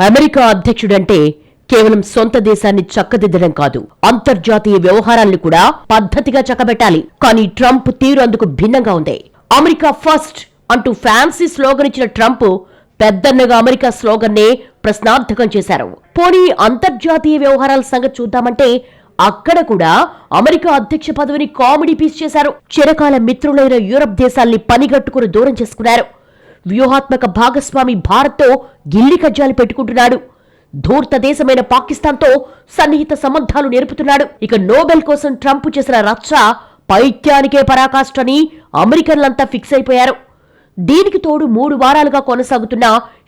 America అధ్యక్షుడంటే కేవలం సొంత దేశాన్ని చక్కదిద్దడం కాదు, అంతర్జాతీయ వ్యవహారాలను కూడా పద్ధతిగా చక్కబెట్టాలి. కానీ ట్రంప్ తీరు అందుకు భిన్నంగా ఉంది. అమెరికా ఫస్ట్ అంటూ ఫ్యాన్సీ స్లోగన్ ఇచ్చిన ట్రంప్ పెద్దన్నగా అమెరికా స్లోగన్నే ప్రశ్నార్థకం చేశారు. పోనీ అంతర్జాతీయ వ్యవహారాల సంగతి చూద్దామంటే అక్కడ కూడా అమెరికా అధ్యక్ష పదవిని కామెడీ పీస్ చేశారు. చిరకాల మిత్రులైన యూరప్ దేశాల్ని పనిగట్టుకుని దూరం చేసుకున్నారు. వ్యూహాత్మక భాగస్వామి భారత్తో గిల్లి కజ్జాలు పెట్టుకుంటున్నాడు. ధూర్త దేశమైన పాకిస్తాన్తో సన్నిహిత సంబంధాలు నేర్పుతున్నాడు. ఇక నోబెల్ కోసం ట్రంప్ చేసిన రచ్చ పైత్యానికే పరాకాష్ఠని అమెరికన్లంతా ఫిక్స్ అయిపోయారు. దీనికి తోడు 3 వారాలుగా కొనసాగుతున్న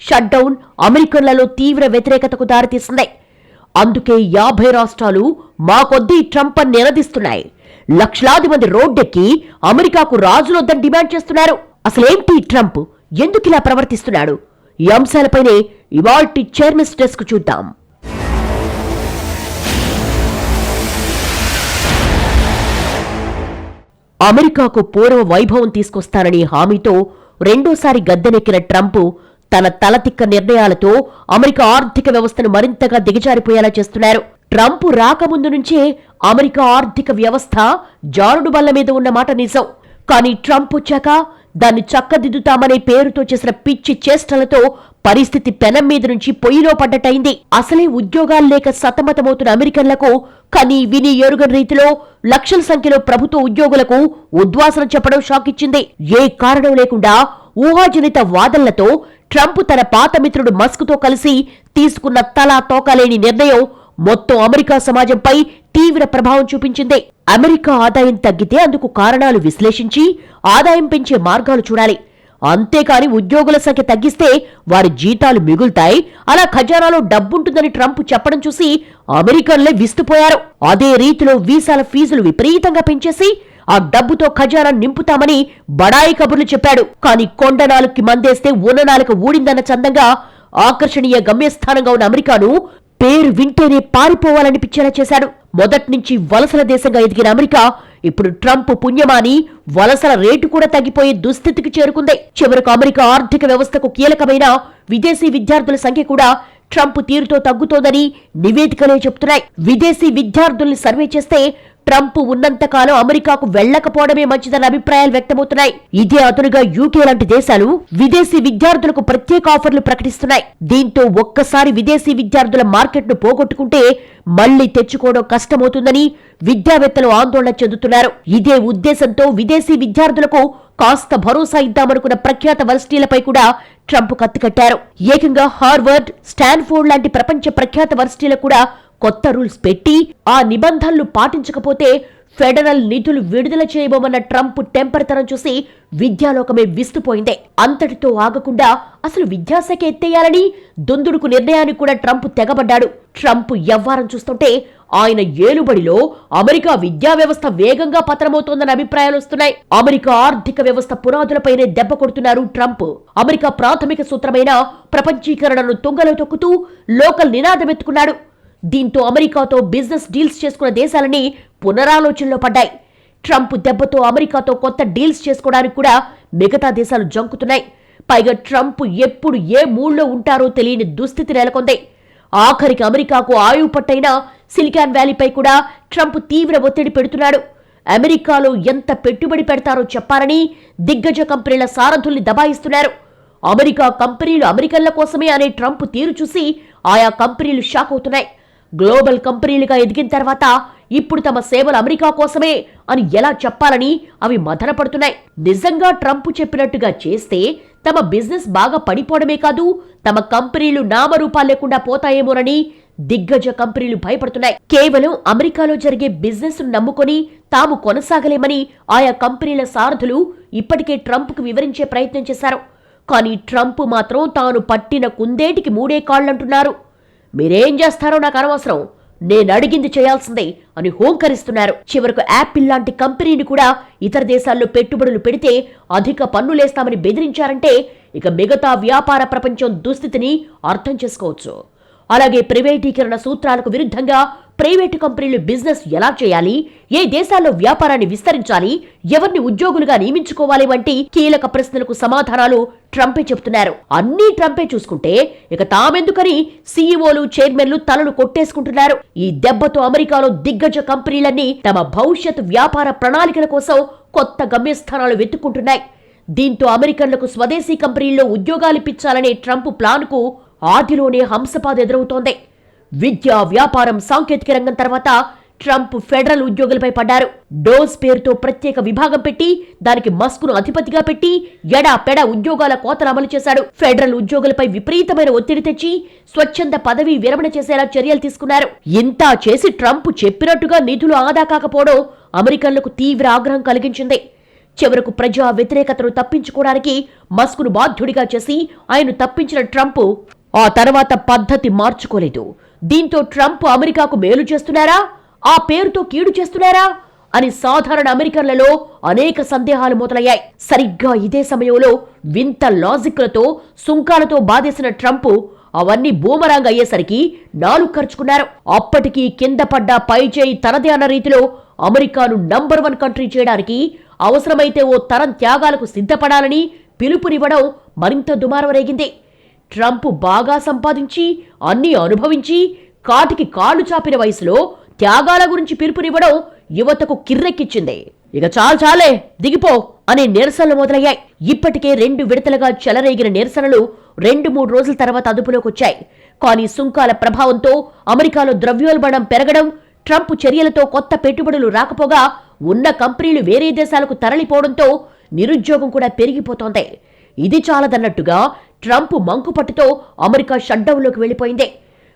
షట్డౌన్ అమెరికన్లలో తీవ్ర వ్యతిరేకతకు దారితీసింది. అందుకే 50 రాష్ట్రాలు మా కొద్దీ ట్రంప్ అని నినదిస్తున్నాయి. లక్షలాది మంది రోడ్డెక్కి అమెరికాకు రాజులొద్దని డిమాండ్ చేస్తున్నారు. అసలేంటి ట్రంప్ ఎందుకిలా ప్రవర్తిస్తున్నాడు? ఈ అంశాలపైనే ఇవాల్టి చైర్మన్స్ డెస్క్ చూద్దాం. అమెరికాకు పూర్వ వైభవం తీసుకొస్తానని హామీతో రెండోసారి గద్దెనెక్కిన ట్రంప్ తన తలతిక్క నిర్ణయాలతో అమెరికా ఆర్థిక వ్యవస్థను మరింతగా దిగజారిపోయేలా చేస్తున్నారు. ట్రంప్ రాకముందు నుంచే అమెరికా ఆర్థిక వ్యవస్థ జారుడు బల్ల మీద ఉన్న మాట నిజం. కానీ ట్రంప్ వచ్చాక దాన్ని చక్కదిద్దుతామనే పేరుతో చేసిన పిచ్చి చేష్టలతో పరిస్థితి పెనం మీద నుంచి పొయ్యిలో పడ్డట్టయింది. అసలే ఉద్యోగాలు లేక సతమతమవుతున్న అమెరికన్లకు కనీ విని ఎరుగని రీతిలో లక్షల సంఖ్యలో ప్రభుత్వ ఉద్యోగులకు ఉద్వాసన చెప్పడం షాక్ ఇచ్చింది. ఏ కారణం లేకుండా ఊహాజనిత వాదనలతో ట్రంప్ తన పాత మిత్రుడు మస్క్తో కలిసి తీసుకున్న తలా తోకలేని నిర్ణయం మొత్తం అమెరికా సమాజంపై తీవ్ర ప్రభావం చూపించింది. అమెరికా ఆదాయం తగ్గితే అందుకు కారణాలు విశ్లేషించి ఆదాయం పెంచే మార్గాలు చూడాలి. అంతేకాని ఉద్యోగుల సంఖ్య తగ్గిస్తే వారి జీతాలు మిగులుతాయి, అలా ఖజానాలో డబ్బుంటుందని ట్రంప్ చెప్పడం చూసి అమెరికన్లే విస్తుపోయారు. అదే రీతిలో వీసాల ఫీజులు విపరీతంగా పెంచేసి ఆ డబ్బుతో ఖజానా నింపుతామని బడాయి కబుర్లు చెప్పాడు. కానీ కొండ నాలుగుకి మందేస్తే ఉన్న నాలుక ఊడిందన్న చందంగా ఆకర్షణీయ గమ్యస్థానంగా ఉన్న అమెరికాను పేరు వింటేనే పారిపోవాలనిపించేలా చేశాడు. మొదట్నుంచి వలసల దేశంగా ఎదిగిన అమెరికా ఇప్పుడు ట్రంప్ పుణ్యమాని వలసల రేటు కూడా తగ్గిపోయే దుస్థితికి చేరుకుంది. చివరకు అమెరికా ఆర్థిక వ్యవస్థకు కీలకమైన విదేశీ విద్యార్థుల సంఖ్య కూడా ట్రంప్ తీరుతో తగ్గుతోందని నివేదికలే చెబుతున్నాయి. విదేశీ విద్యార్థుల్ని సర్వే చేస్తే ట్రంప్ ఉన్నంతకాలం అమెరికాకు వెళ్లకపోవడమే మంచిదన్న అభిప్రాయాలు వ్యక్తమవుతున్నాయి. ఇదే అదునుగా యూకే లాంటి దేశాలు విదేశీ విద్యార్థులకు ప్రత్యేక ఆఫర్లు ప్రకటిస్తున్నాయి. దీంతో ఒక్కసారి విదేశీ విద్యార్థుల మార్కెట్ను పోగొట్టుకుంటే మళ్లీ తెచ్చుకోవడం కష్టమవుతుందని విద్యావేత్తలు ఆందోళన చెందుతున్నారు. ఇదే ఉద్దేశంతో విదేశీ విద్యార్థులకు కాస్త భరోసా ఇద్దామనుకున్న ప్రఖ్యాత వర్సిటీలపై కూడా ట్రంప్ కత్తికట్టారు. ఏకంగా హార్వర్డ్, స్టాన్ఫోర్డ్ లాంటి ప్రపంచ ప్రఖ్యాత వర్సిటీలకు కూడా కొత్త రూల్స్ పెట్టి ఆ నిబంధనలు పాటించకపోతే ఫెడరల్ నిధులు విడుదల చేయబోమన్న ట్రంప్ టెంపర్తనం చూసి విద్యాలోకమే విస్తుపోయింది. అంతటితో ఆగకుండా అసలు విద్యాశాఖ ఎత్తేయాలని దుందుడుకు నిర్ణయానికి కూడా ట్రంప్ తెగబడ్డాడు. ట్రంప్ వ్యవహారం చూస్తుంటే ఆయన ఏలుబడిలో అమెరికా విద్యా వ్యవస్థ వేగంగా పతనమవుతోందన్న అభిప్రాయాలు వస్తున్నాయి. అమెరికా ఆర్థిక వ్యవస్థ పునాదులపైనే దెబ్బ కొడుతున్నారు ట్రంప్. అమెరికా ప్రాథమిక సూత్రమైన ప్రపంచీకరణను తుంగలో తొక్కుతూ లోకల్ నినాదమెత్తుకున్నాడు. దీంతో అమెరికాతో బిజినెస్ డీల్స్ చేసుకున్న దేశాలని పునరాలోచనలో పడ్డాయి. ట్రంప్ దెబ్బతో అమెరికాతో కొత్త డీల్స్ చేసుకోవడానికి కూడా మిగతా దేశాలు జంకుతున్నాయి. పైగా ట్రంప్ ఎప్పుడు ఏ మూడ్లో ఉంటారో తెలియని దుస్థితి నెలకొంది. ఆఖరికి అమెరికాకు ఆయువు పట్టైన సిలికాన్ వ్యాలీపై కూడా ట్రంప్ తీవ్ర ఒత్తిడి పెడుతున్నాడు. అమెరికాలో ఎంత పెట్టుబడి పెడతారో చెప్పాలని దిగ్గజ కంపెనీల సారథుల్ని దబాయిస్తున్నారు. అమెరికా కంపెనీలు అమెరికన్ల కోసమే అనే ట్రంప్ తీరు చూసి ఆయా కంపెనీలు షాక్ అవుతున్నాయి. గ్లోబల్ కంపెనీలుగా ఎదిగిన తర్వాత ఇప్పుడు తమ సేవలు అమెరికా కోసమే అని ఎలా చెప్పాలని అవి మదనపడుతున్నాయి. నిజంగా ట్రంప్ చెప్పినట్టుగా చేస్తే తమ బిజినెస్ బాగా పడిపోవడమే కాదు, తమ కంపెనీలు నామరూపాలు లేకుండా పోతాయేమోనని దిగ్గజ కంపెనీలు భయపడుతున్నాయి. కేవలం అమెరికాలో జరిగే బిజినెస్ నమ్ముకొని తాము కొనసాగలేమని ఆయా కంపెనీల సారథులు ఇప్పటికే ట్రంప్కు వివరించే ప్రయత్నం చేశారు. కానీ ట్రంప్ మాత్రం తాను పట్టిన కుందేటికి 3 కాళ్లంటున్నారు. మీరేం చేస్తారో నాకు అనవసరం, నేను అడిగింది చేయాల్సిందే అని హోంకరిస్తున్నారు. చివరకు యాపిల్ లాంటి కంపెనీని కూడా ఇతర దేశాల్లో పెట్టుబడులు పెడితే అధిక పన్నులేస్తామని బెదిరించారంటే ఇక మిగతా వ్యాపార ప్రపంచం దుస్థితిని అర్థం చేసుకోవచ్చు. అలాగే ప్రైవేటీకరణ సూత్రాలకు విరుద్ధంగా ప్రైవేటు కంపెనీలు బిజినెస్ ఎలా చేయాలి, ఏ దేశాల్లో వ్యాపారాన్ని విస్తరించాలి, ఎవరిని ఉద్యోగులుగా నియమించుకోవాలి వంటి కీలక ప్రశ్నలకు సమాధానాలు ట్రంపే చెబుతున్నారు. అన్నీ ట్రంపే చూసుకుంటే ఇక తామెందుకని సీఈఓలు, చైర్మన్లు తలలు కొట్టేసుకుంటున్నారు. ఈ దెబ్బతో అమెరికాలో దిగ్గజ కంపెనీలన్నీ తమ భవిష్యత్ వ్యాపార ప్రణాళికల కోసం కొత్త గమ్యస్థానాలు వెతుక్కుంటున్నాయి. దీంతో అమెరికన్లకు స్వదేశీ కంపెనీల్లో ఉద్యోగాలిప్పించాలనే ట్రంప్ ప్లాన్కు ఆదిలోనే హంసపాద ఎదురవుతోంది. విద్య, వ్యాపారం, సాంకేతిక రంగం తర్వాత ట్రంప్ ఫెడరల్ ఉద్యోగులపై పడ్డారు. డోస్ పేరుతో ప్రత్యేక విభాగం పెట్టి దానికి మస్క్ను అధిపతిగా పెట్టి ఎడాపెడా ఉద్యోగాల కోతలు అమలు చేశాడు. ఫెడరల్ ఉద్యోగులపై విపరీతమైన ఒత్తిడి తెచ్చి స్వచ్ఛంద పదవీ విరమణ చేసేలా చర్యలు తీసుకున్నారు. ఇంత చేసి ట్రంప్ చెప్పినట్టుగా నిధులు ఆదా కాకపోవడం అమెరికన్లకు తీవ్ర ఆగ్రహం కలిగించింది. చివరకు ప్రజా వ్యతిరేకతను తప్పించుకోవడానికి మస్క్ను బాధ్యుడిగా చేసి ఆయన తప్పించిన ట్రంప్ ఆ తర్వాత పద్ధతి మార్చుకోలేదు. దీంతో ట్రంప్ అమెరికాకు మేలు చేస్తున్నారా, ఆ పేరుతో కీడు చేస్తున్నారా అని సాధారణ అమెరికన్లలో అనేక సందేహాలు మొదలయ్యాయి. సరిగ్గా ఇదే సమయంలో వింత లాజిక్లతో, సుంకాలతో బాధేసిన ట్రంప్ అవన్నీ బూమరాంగ్ అయ్యేసరికి నాలుగు ఖర్చుకున్నారు. అప్పటికీ కింద పడ్డ పైచేయి తనదే అన్న రీతిలో అమెరికాను నంబర్ 1 కంట్రీ చేయడానికి అవసరమైతే ఓ తరం త్యాగాలకు సిద్ధపడాలని పిలుపునివ్వడం మరింత దుమారం రేగింది. ట్రంప్ బాగా సంపాదించి అన్నీ అనుభవించి కాటికి కాళ్లు చాపిన వయసులో త్యాగాల గురించి పిలుపునివ్వడం యువతకు కిర్రెక్కిచ్చింది. ఇక చాలే దిగిపో అనే నిరసనలు మొదలయ్యాయి. ఇప్పటికే 2 విడతలుగా చెలరేగిన నిరసనలు 2-3 రోజుల తర్వాత అదుపులోకి వచ్చాయి. కానీ సుంకాల ప్రభావంతో అమెరికాలో ద్రవ్యోల్బణం పెరగడం, ట్రంప్ చర్యలతో కొత్త పెట్టుబడులు రాకపోగా ఉన్న కంపెనీలు వేరే దేశాలకు తరలిపోవడంతో నిరుద్యోగం కూడా పెరిగిపోతోంది. ఇది చాలదన్నట్టుగా ట్రంప్ మంకుపట్టుతో అమెరికా షట్డౌన్లోకి వెళ్లిపోయింది.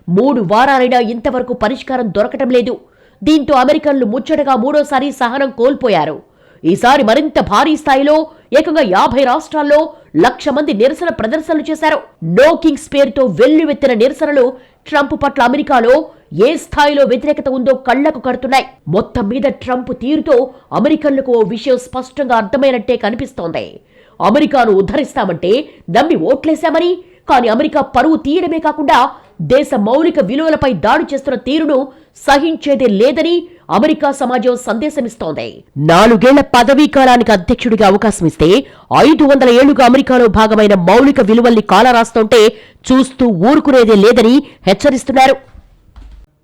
3 వారాలైనా ఇంతవరకు పరిష్కారం దొరకటం లేదు. దీంతో అమెరికన్లు ముచ్చటగా మూడోసారి సహనం కోల్పోయారు. ఈసారి మరింత భారీ స్థాయిలో ఏకంగా 50 రాష్ట్రాల్లో 1,00,000 మంది నిరసన ప్రదర్శనలు చేశారు. నో కింగ్స్ పేరుతో వెల్లువెత్తిన నిరసనలు ట్రంప్ పట్ల అమెరికాలో ఏ స్థాయిలో వ్యతిరేకత ఉందో కళ్లకు కడుతున్నాయి. మొత్తం మీద ట్రంప్ తీరుతో అమెరికన్లకు ఓ విషయం స్పష్టంగా అర్థమైనట్టే కనిపిస్తోంది. అమెరికాను ఉద్ధరిస్తామంటే నమ్మి ఓట్లేశామని, కానీ అమెరికా పరువు తీయడమే కాకుండా దేశ మౌలిక విలువలపై దాడి చేస్తున్న తీరును సహించేదే లేదని అమెరికా సమాజం సందేశమిస్తోంది. 4 ఏళ్ల పదవీ కాలానికి అధ్యక్షుడిగా అవకాశం ఇస్తే 500 ఏళ్లుగా అమెరికాలో భాగమైన మౌలిక విలువల్ని కాలరాస్తుంటే చూస్తూ ఊరుకునేదే లేదని హెచ్చరిస్తున్నారు.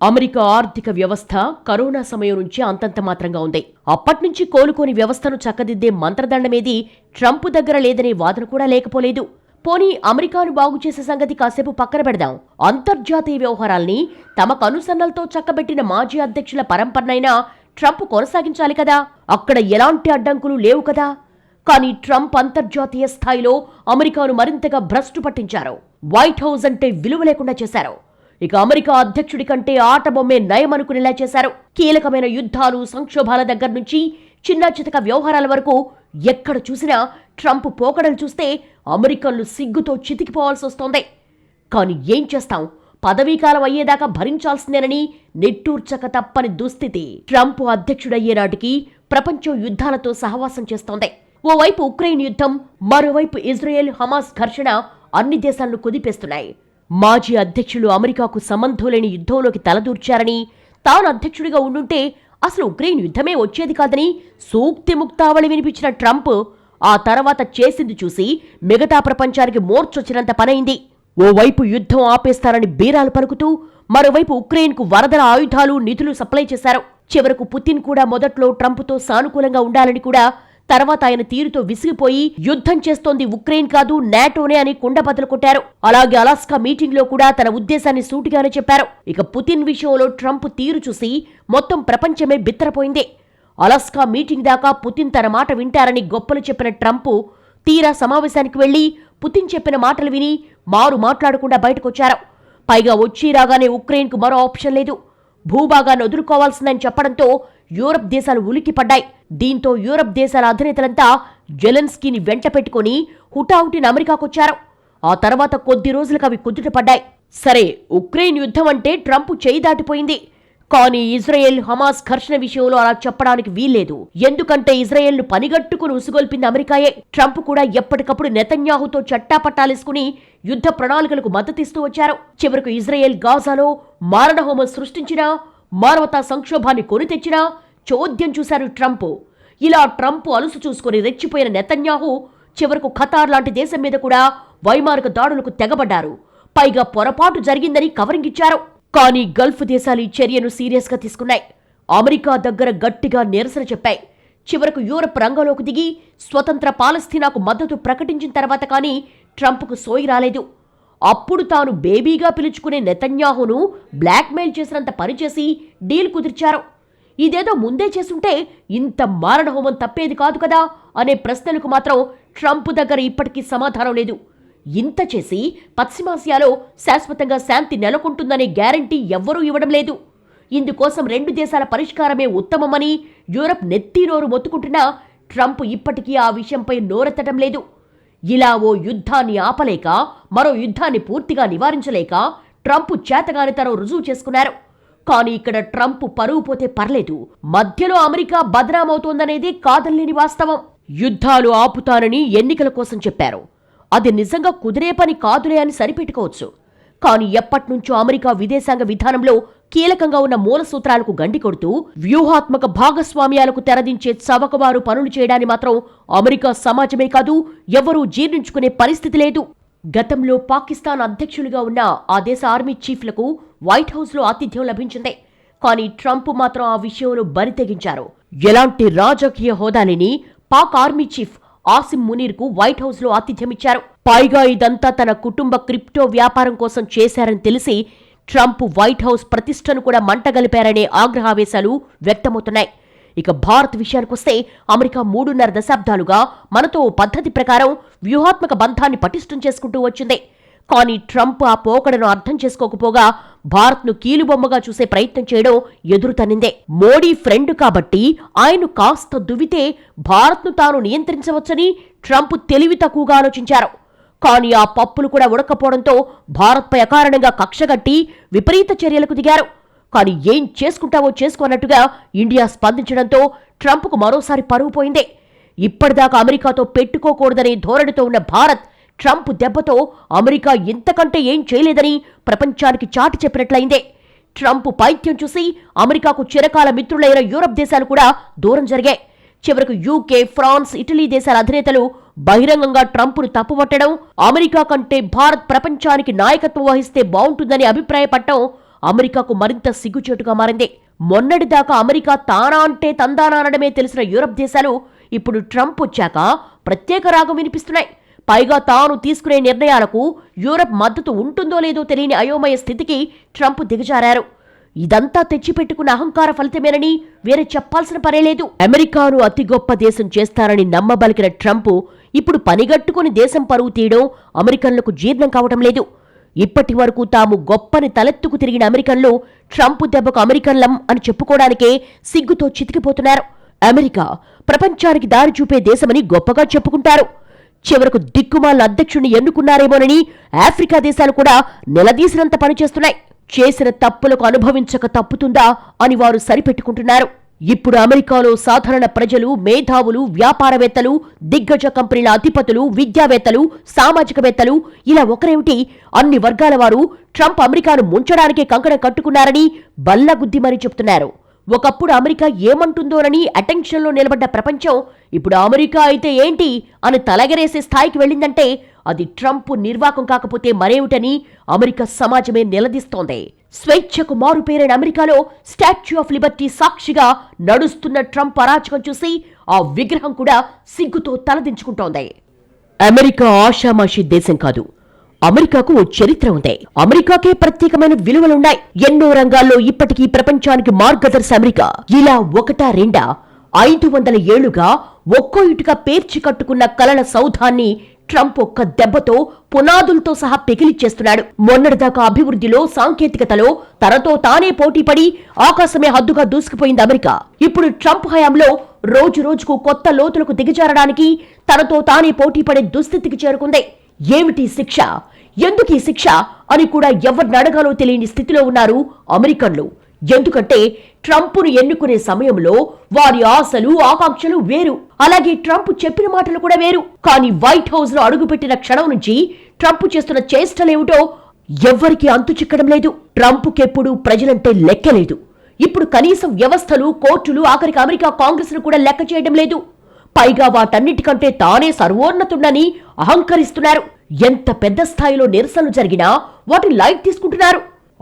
అమెరికా ఆర్థిక వ్యవస్థ కరోనా సమయం నుంచి అంతంత మాత్రంగా ఉంది. అప్పట్నుంచి కోలుకోని వ్యవస్థను చక్కదిద్దే మంత్రదండమేది ట్రంప్ దగ్గర లేదనే వాదన కూడా లేకపోలేదు. పోనీ అమెరికాను బాగు చేసే సంగతి కాసేపు పక్కన పెడదాం. అంతర్జాతీయ వ్యవహారాల్ని తమకు అనుసరణలతో చక్కబెట్టిన మాజీ అధ్యక్షుల పరంపరనైనా ట్రంప్ కొనసాగించాలి కదా. అక్కడ ఎలాంటి అడ్డంకులు లేవు కదా. కానీ ట్రంప్ అంతర్జాతీయ స్థాయిలో అమెరికాను మరింతగా భ్రష్టు పట్టించారు. వైట్ హౌస్ అంటే విలువ లేకుండా చేశారు. ఇక అమెరికా అధ్యక్షుడి కంటే ఆట బొమ్మే నయమనుకునేలా చేశారు. కీలకమైన యుద్ధాలు, సంక్షోభాల దగ్గర నుంచి చిన్న చితక వ్యవహారాల వరకు ఎక్కడ చూసినా ట్రంప్ పోకడలు చూస్తే అమెరికన్లు సిగ్గుతో చితికిపోవాల్సి వస్తోంది. కానీ ఏం చేస్తాం, పదవీకాలం అయ్యేదాకా భరించాల్సిందేనని నిట్టూర్చక తప్పని దుస్థితి. ట్రంప్ అధ్యక్షుడయ్యే నాటికి ప్రపంచం యుద్ధాలతో సహవాసం చేస్తోంది. ఓవైపు ఉక్రెయిన్ యుద్ధం, మరోవైపు ఇజ్రాయెల్ హమాస్ ఘర్షణ అన్ని దేశాలను కుదిపేస్తున్నాయి. మాజీ అధ్యక్షులు అమెరికాకు సంబంధం లేని యుద్ధంలోకి తలదూర్చారని, తాను అధ్యక్షుడిగా ఉండుంటే అసలు ఉక్రెయిన్ యుద్ధమే వచ్చేది కాదని సూక్తి ముక్తావళి వినిపించిన ట్రంప్ ఆ తర్వాత చేసింది చూసి మిగతా ప్రపంచానికి మోర్చొచ్చినంత పనైంది. ఓవైపు యుద్ధం ఆపేస్తారని బీరాలు పలుకుతూ మరోవైపు ఉక్రెయిన్కు వరదల ఆయుధాలు, నిధులు సప్లై చేశారు. చివరకు పుతిన్ కూడా మొదట్లో ట్రంప్తో సానుకూలంగా ఉండాలని కూడా, తర్వాత ఆయన తీరుతో విసిగిపోయి యుద్ధం చేస్తోంది ఉక్రెయిన్ కాదు నాటోనే అని కుండబద్దలు కొట్టారు. అలాగే అలాస్కా మీటింగ్ లో కూడా తన ఉద్దేశాన్ని సూటిగానే చెప్పారు. ఇక పుతిన్ విషయంలో ట్రంప్ తీరు చూసి మొత్తం ప్రపంచమే బిత్తరపోయింది. అలాస్కా మీటింగ్ దాకా పుతిన్ తన మాట వింటారని గొప్పలు చెప్పిన ట్రంప్ తీరా సమావేశానికి వెళ్లి పుతిన్ చెప్పిన మాటలు విని మారు మాట్లాడకుండా బయటకొచ్చారు. పైగా వచ్చి రాగానే ఉక్రెయిన్కు మరో ఆప్షన్ లేదు, భూభాగాన్ని వదులుకోవాల్సిందని చెప్పడంతో యూరప్ దేశాలు ఉలిక్కిపడ్డాయి. దీంతో యూరప్ దేశాల అధినేతలంతా జెలెన్స్కీని వెంట పెట్టుకుని హుటాహుటిన అమెరికాకొచ్చారు. ఆ తర్వాత కొద్ది రోజులకు అవి కుదుటపడ్డాయి. సరే, ఉక్రెయిన్ యుద్ధం అంటే ట్రంప్ చేయి దాటిపోయింది. కానీ ఇజ్రాయెల్ హమాస్ ఘర్షణ విషయంలో అలా చెప్పడానికి వీల్లేదు. ఎందుకంటే ఇజ్రాయెల్ను పనిగట్టుకుని ఉసుగొల్పింది అమెరికాయే. ట్రంప్ కూడా ఎప్పటికప్పుడు నెతన్యాహుతో చట్టాపట్టాలేసుకుని యుద్ధ ప్రణాళికలకు మద్దతిస్తూ వచ్చారు. చివరకు ఇజ్రాయెల్ గాజాలో మారణహోమం సృష్టించినా, మానవతా సంక్షోభాన్ని కొని తెచ్చినా చోద్యం చూశారు ట్రంప్. ఇలా ట్రంప్ అలుసు చూసుకుని రెచ్చిపోయిన నెతన్యాహు చివరకు ఖతార్ లాంటి దేశం మీద కూడా వైమానిక దాడులకు తెగబడ్డారు. పైగా పొరపాటు జరిగిందని కవరింగ్ ఇచ్చారు. కానీ గల్ఫ్ దేశాలు ఈ చర్యను సీరియస్ గా తీసుకున్నాయి. అమెరికా దగ్గర గట్టిగా నిరసన చెప్పాయి. చివరకు యూరప్ రంగంలోకి దిగి స్వతంత్ర పాలస్తీనాకు మద్దతు ప్రకటించిన తర్వాత కానీ ట్రంప్కు సోయి రాలేదు. అప్పుడు తాను బేబీగా పిలుచుకునే నెతన్యాహును బ్లాక్మెయిల్ చేసినంత పనిచేసి డీల్ కుదిర్చారు. ఇదేదో ముందే చేసుంటే ఇంత మారణహోమం తప్పేది కాదు కదా అనే ప్రశ్నలకు మాత్రం ట్రంప్ దగ్గర ఇప్పటికీ సమాధానం లేదు. ఇంత చేసి పశ్చిమాసియాలో శాశ్వతంగా శాంతి నెలకొంటుందనే గ్యారంటీ ఎవ్వరూ ఇవ్వడం లేదు. ఇందుకోసం రెండు దేశాల పరిష్కారమే ఉత్తమమని యూరప్ నెత్తినోరు మొత్తుకుంటున్నా ట్రంప్ ఇప్పటికీ ఆ విషయంపై నోరెత్తడం లేదు. ఇలా ఓ యుద్ధాన్ని ఆపలేక, మరో యుద్ధాన్ని పూర్తిగా నివారించలేక ట్రంప్ చేతగానితనం రుజువు చేసుకున్నారు. కానీ ఇక్కడ ట్రంప్ పరువు పోతే పర్లేదు, మధ్యలో అమెరికా బదనామవుతోందనేది కాదనలేని వాస్తవం. యుద్ధాలు ఆపుతానని ఎన్నికల కోసం చెప్పారు. అది నిజంగా కుదిరే పని కాదులే అని సరిపెట్టుకోవచ్చు. కానీ ఎప్పట్నుంచో అమెరికా విదేశాంగ విధానంలో కీలకంగా ఉన్న మూల సూత్రాలకు గండి కొడుతూ వ్యూహాత్మక భాగస్వామ్యాలకు తెరదించే చవకబారు పనులు చేయడాన్ని మాత్రం అమెరికా సమాజమే కాదు, ఎవరూ జీర్ణించుకునే పరిస్థితి లేదు. గతంలో పాకిస్తాన్ అధ్యక్షులుగా ఉన్న ఆ దేశ ఆర్మీ చీఫ్లకు వైట్ హౌస్లో ఆతిథ్యం లభించింది. కానీ ట్రంప్ మాత్రం ఆ విషయంలో బరి తెగించారు. ఎలాంటి రాజకీయ హోదాలేని పాక్ ఆర్మీ చీఫ్ ఆసిమ్ మునీర్కు వైట్ హౌస్లో ఆతిథ్యమిచ్చారు. పైగా ఇదంతా తన కుటుంబ క్రిప్టో వ్యాపారం కోసం చేశారని తెలిసి ట్రంప్ వైట్ హౌస్ ప్రతిష్టను కూడా మంటగలిపారనే ఆగ్రహావేశాలు వ్యక్తమవుతున్నాయి. ఇక భారత్ విషయానికొస్తే అమెరికా 3.5 దశాబ్దాలుగా మనతో పద్ధతి ప్రకారం వ్యూహాత్మక బంధాన్ని పటిష్టం చేసుకుంటూ వచ్చింది. కానీ ట్రంప్ ఆ పోకడను అర్థం చేసుకోకపోగా భారత్ను కీలుబొమ్మగా చూసే ప్రయత్నం చేయడం ఎదురుతన్నిందే. మోడీ ఫ్రెండ్ కాబట్టి ఆయన్ను కాస్త దువ్వితే భారత్ను తాను నియంత్రించవచ్చని ట్రంప్ తెలివి తక్కువగా ఆలోచించారు. కానీ ఆ పప్పులు కూడా ఉడకపోవడంతో భారత్పై అకారణంగా కక్షగట్టి విపరీత చర్యలకు దిగారు. కానీ ఏం చేసుకుంటావో చేసుకోనట్టుగా ఇండియా స్పందించడంతో ట్రంప్కు మరోసారి పరువు పోయిందే. ఇప్పటిదాకా అమెరికాతో పెట్టుకోకూడదనే ధోరణితో ఉన్న భారత్ ట్రంప్ దెబ్బతో అమెరికా ఇంతకంటే ఏం చేయలేదని ప్రపంచానికి చాటి చెప్పినట్లయిందే. ట్రంప్ పైత్యం చూసి అమెరికాకు చిరకాల మిత్రులైన యూరప్ దేశాలు కూడా దూరం జరిగాయి. చివరకు యూకే, ఫ్రాన్స్, ఇటలీ దేశాల అధినేతలు బహిరంగంగా ట్రంప్ను తప్పుపట్టడం, అమెరికా కంటే భారత్ ప్రపంచానికి నాయకత్వం వహిస్తే బాగుంటుందని అభిప్రాయపడటం అమెరికాకు మరింత సిగ్గుచేటుగా మారింది. మొన్నటిదాకా అమెరికా తానా అంటే తందానా అనడమే తెలిసిన యూరప్ దేశాలు ఇప్పుడు ట్రంప్ వచ్చాక ప్రత్యేక రాగం వినిపిస్తున్నాయి. పైగా తాను తీసుకునే నిర్ణయాలకు యూరప్ మద్దతు ఉంటుందో లేదో తెలియని అయోమయ స్థితికి ట్రంప్ దిగజారారు. ఇదంతా తెచ్చిపెట్టుకున్న అహంకార ఫలితమేనని వేరే చెప్పాల్సిన పనేలేదు. అమెరికాను అతి గొప్ప దేశం చేస్తారని నమ్మబలికిన ట్రంప్ ఇప్పుడు పనిగట్టుకుని దేశం పరువు తీయడం అమెరికన్లకు జీర్ణం కావటం లేదు. ఇప్పటి వరకు తాము గొప్పని తలెత్తుకు తిరిగిన అమెరికన్లు ట్రంప్ దెబ్బకు అమెరికన్లం అని చెప్పుకోవడానికే సిగ్గుతో చితికిపోతున్నారు. అమెరికా ప్రపంచానికి దారి చూపే దేశమని గొప్పగా చెప్పుకుంటారు. చివరకు దిక్కుమాలిన అధ్యక్షుడిని ఎన్నుకున్నారేమోనని ఆఫ్రికా దేశాలు కూడా నిలదీసినంత పనిచేస్తున్నాయి. చేసిన తప్పులకు అనుభవించక తప్పుతుందా అని వారు సరిపెట్టుకుంటున్నారు. ఇప్పుడు అమెరికాలో సాధారణ ప్రజలు, మేధావులు, వ్యాపారవేత్తలు, దిగ్గజ కంపెనీల అధిపతులు, విద్యావేత్తలు, సామాజికవేత్తలు ఇలా ఒకరేమిటి అన్ని వర్గాల వారు ట్రంప్ అమెరికాను ముంచడానికే కంకణం కట్టుకున్నారని బల్లగుద్ది మరీ చెప్తున్నారు. ఒకప్పుడు అమెరికా ఏమంటుందోనని అటెన్షన్లో నిలబడ్డ ప్రపంచం ఇప్పుడు అమెరికా అయితే ఏంటి అని తలగరేసే స్థాయికి వెళ్ళిందంటే అది ట్రంప్ నిర్వాకం కాకపోతే మరేమిటని అమెరికా సమాజమే నిలదీస్తోంది. స్వేచ్ఛకు మారుపేరైన అమెరికాలో స్టాచ్యూ ఆఫ్ లిబర్టీ సాక్షిగా నడుస్తున్న ట్రంప్ అరాచకం చూసి ఆ విగ్రహం కూడా సిగ్గుతో తలదించుకుంటోంది. అమెరికా ఆషామాషి దేశం కాదు. అమెరికాకు ఓ చరిత్ర ఉంది. అమెరికాకే ప్రత్యేకమైన విలువలున్నాయి. ఎన్నో రంగాల్లో ఇప్పటికీ ప్రపంచానికి మార్గదర్శి అమెరికా. ఇలా ఒకటా రెండా 500 ఏళ్లుగా ఒక్కో ఇటుక పేర్చి కట్టుకున్న కలల సౌధాన్ని ట్రంప్ ఒక్క దెబ్బతో పునాదులతో సహా పెకిలిచ్చేస్తున్నాడు. మొన్నటిదాకా అభివృద్ధిలో, సాంకేతికతలో తనతో తానే పోటీపడి ఆకాశమే హద్దుగా దూసుకుపోయింది అమెరికా. ఇప్పుడు ట్రంప్ హయాంలో రోజు రోజుకు కొత్త లోతులకు దిగజారడానికి, తనతో తానే పోటీపడే దుస్థితికి చేరుకుంది. ఏమిటి శిక్ష, ఎందుకు ఈ శిక్ష అని కూడా ఎవరిని అడగాలో తెలియని స్థితిలో ఉన్నారు అమెరికన్లు. ఎందుకంటే ట్రంప్ను ఎన్నుకునే సమయంలో వారి ఆశలు ఆకాంక్షలు వేరు, అలాగే ట్రంప్ చెప్పిన మాటలు కూడా వేరు. కానీ వైట్ హౌస్ లో అడుగుపెట్టిన క్షణం నుంచి ట్రంప్ చేస్తున్న చేష్టలేమిటో ఎవ్వరికీ అంతు చిక్కడం లేదు. ట్రంప్కెప్పుడు ప్రజలంటే లెక్కలేదు. ఇప్పుడు కనీసం వ్యవస్థలు, కోర్టులు, ఆఖరికి అమెరికా కాంగ్రెస్ ను కూడా లెక్క చేయడం లేదు. పైగా వాటన్నిటికంటే తానే సర్వోన్నతుడని అహంకరిస్తున్నారు. ఎంత పెద్ద స్థాయిలో నిరసనలు జరిగినా వాటి లైట్ తీసుకుంటున్నారు.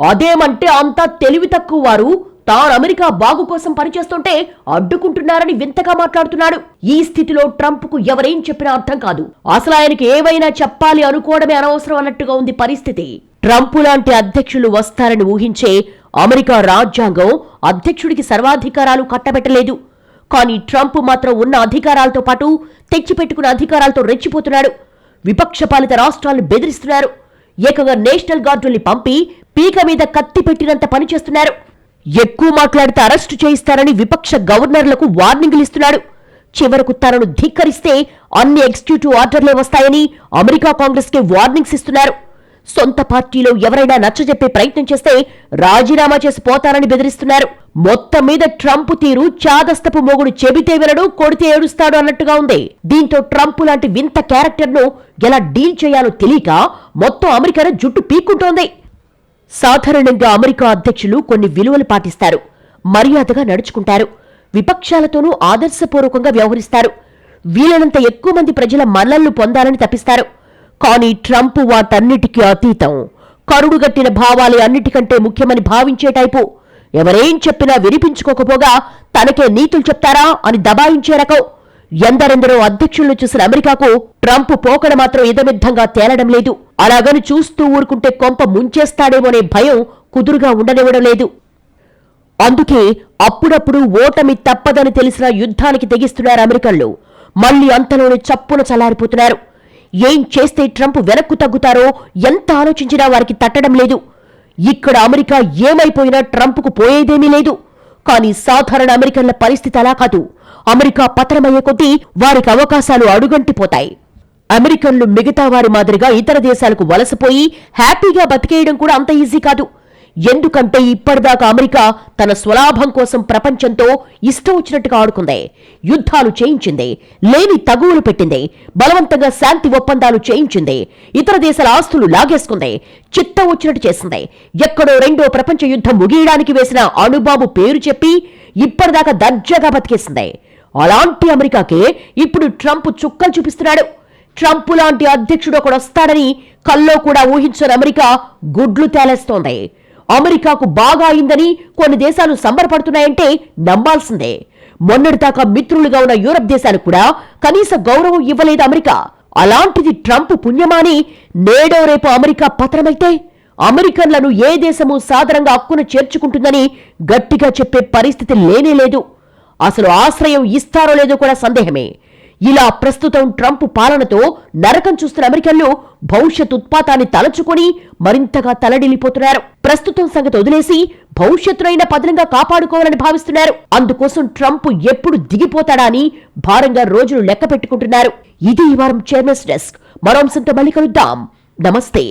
అదేమంటే అంతా తెలివి తక్కువ వారు తాను అమెరికా బాగు కోసం పనిచేస్తుంటే అడ్డుకుంటున్నారని వింతగా మాట్లాడుతున్నాడు. ఈ స్థితిలో ట్రంప్ కు ఎవరేం చెప్పినా అర్థం కాదు. అసలు ఆయనకి ఏవైనా చెప్పాలి అనుకోవడమే అనవసరం అన్నట్టుగా ఉంది పరిస్థితి. ట్రంప్ లాంటి అధ్యక్షులు వస్తారని ఊహించే అమెరికా రాజ్యాంగం అధ్యక్షుడికి సర్వాధికారాలు కట్టబెట్టలేదు. కానీ ట్రంప్ మాత్రం ఉన్న అధికారాలతో పాటు తెచ్చిపెట్టుకున్న అధికారాలతో రెచ్చిపోతున్నాడు. విపక్షపాలిత రాష్ట్రాలను బెదిరిస్తున్నారు. ఏకంగా నేషనల్ గార్డుల్ని పంపి పీక మీద కత్తి పెట్టినంత పనిచేస్తున్నారు. ఎక్కువ మాట్లాడితే అరెస్టు చేయిస్తారని విపక్ష గవర్నర్లకు వార్నింగులు ఇస్తున్నాడు. చివరకు తనను ధిక్కరిస్తే అన్ని ఎగ్జిక్యూటివ్ ఆర్డర్లే వస్తాయని అమెరికా కాంగ్రెస్ కి వార్నింగ్స్ ఇస్తున్నారు. సొంత పార్టీలో ఎవరైనా నచ్చజెప్పే ప్రయత్నం చేస్తే రాజీనామా చేసి పోతారని బెదిరిస్తున్నారు. మొత్తం మీద ట్రంప్ తీరు చాదస్తపు మొగుడు చెబితే వినడు, కొడితే ఏడుస్తాడు అన్నట్టుగా ఉంది. దీంతో ట్రంప్ లాంటి వింత క్యారెక్టర్ ను ఎలా డీల్ చేయాలో తెలియక మొత్తం అమెరికాను జుట్టు పీక్కుంటోంది. సాధారణంగా అమెరికా అధ్యక్షులు కొన్ని విలువలు పాటిస్తారు, మర్యాదగా నడుచుకుంటారు, విపక్షాలతోనూ ఆదర్శపూర్వకంగా వ్యవహరిస్తారు, వీలైనంత ఎక్కువ మంది ప్రజల మన్ననలు పొందాలని తప్పిస్తారు. కానీ ట్రంప్ వాటన్నిటికీ అతీతం. కరుడుగట్టిన భావాలే అన్నిటికంటే ముఖ్యమని భావించే టైపు. ఎవరేం చెప్పినా వినిపించుకోకపోగా తనకే నీతులు చెప్తారా అని దబాయించే రకం. ఎందరెందరో అధ్యక్షులను చూసిన అమెరికాకు ట్రంప్ పోకడ మాత్రం ఇదమిద్ధంగా తేలడం లేదు. అలాగని చూస్తూ ఊరుకుంటే కొంప ముంచేస్తాడేమోనే భయం కుదురుగా ఉండనివ్వడం లేదు. అందుకే అప్పుడప్పుడు ఓటమి తప్పదని తెలిసిన యుద్ధానికి తెగిస్తున్నారు అమెరికన్లు. మళ్లీ అంతలోనే చప్పున చల్లారిపోతున్నారు. ఏం చేస్తే ట్రంప్ వెనక్కు తగ్గుతారో ఎంత ఆలోచించినా వారికి తట్టడం లేదు. ఇక్కడ అమెరికా ఏమైపోయినా ట్రంప్కు పోయేదేమీ లేదు. కానీ సాధారణ అమెరికన్ల పరిస్థితి అలా కాదు. అమెరికా పతనమయ్యే కొద్దీ వారికి అవకాశాలు అడుగంటిపోతాయి. అమెరికన్లు మిగతా వారి మాదిరిగా ఇతర దేశాలకు వలసపోయి హ్యాపీగా బతికేయడం కూడా అంత ఈజీ కాదు. ఎందుకంటే ఇప్పటిదాకా అమెరికా తన స్వలాభం కోసం ప్రపంచంతో ఇష్టం వచ్చినట్టుగా ఆడుకుంది. యుద్ధాలు చేయించింది, లేని తగువులు పెట్టింది, బలవంతంగా శాంతి ఒప్పందాలు చేయించింది, ఇతర దేశాల ఆస్తులు లాగేసుకుంది, చిత్తం వచ్చినట్టు చేసింది. ఎక్కడో రెండో ప్రపంచ యుద్ధం ముగియడానికి వేసిన అణుబాబు పేరు చెప్పి ఇప్పటిదాకా దర్జాగా బతికేసింది. అలాంటి అమెరికాకే ఇప్పుడు ట్రంప్ చుక్కలు చూపిస్తున్నాడు. ట్రంప్ లాంటి అధ్యక్షుడు ఒకడొస్తాడని కల్లో కూడా ఊహించని అమెరికా గుడ్లు తేలేస్తోంది. అమెరికాకు బాగా అయిందని కొన్ని దేశాలు సంబరపడుతున్నాయంటే నమ్మాల్సిందే. మొన్నటిదాకా మిత్రులుగా ఉన్న యూరప్ దేశాలకు కూడా కనీస గౌరవం ఇవ్వలేదు అమెరికా. అలాంటిది ట్రంప్ పుణ్యమాని నేడో రేపు అమెరికా పతనమైతే అమెరికన్లను ఏ దేశము సాదరంగా హక్కును చేర్చుకుంటుందని గట్టిగా చెప్పే పరిస్థితి లేనేలేదు. అసలు ఆశ్రయం ఇస్తారో లేదో కూడా సందేహమే. ఇలా ప్రస్తుతం ట్రంప్ పాలనతో నరకం చూస్తున్న అమెరికన్లు భవిష్యత్ ఉత్పాతాన్ని తలచుకొని మరింతగా తలడిల్లిపోతున్నారు. ప్రస్తుతం సంగతి వదిలేసి భవిష్యత్తునైనా పదిలంగా కాపాడుకోవాలని భావిస్తున్నారు. అందుకోసం ట్రంప్ ఎప్పుడు దిగిపోతాడా అని భారంగా రోజులు లెక్క పెట్టుకుంటున్నారు. ఇది ఈ వారం చైర్మన్స్ డెస్క్. మరో అంశంతో మళ్ళీ కలుద్దాం. నమస్తే.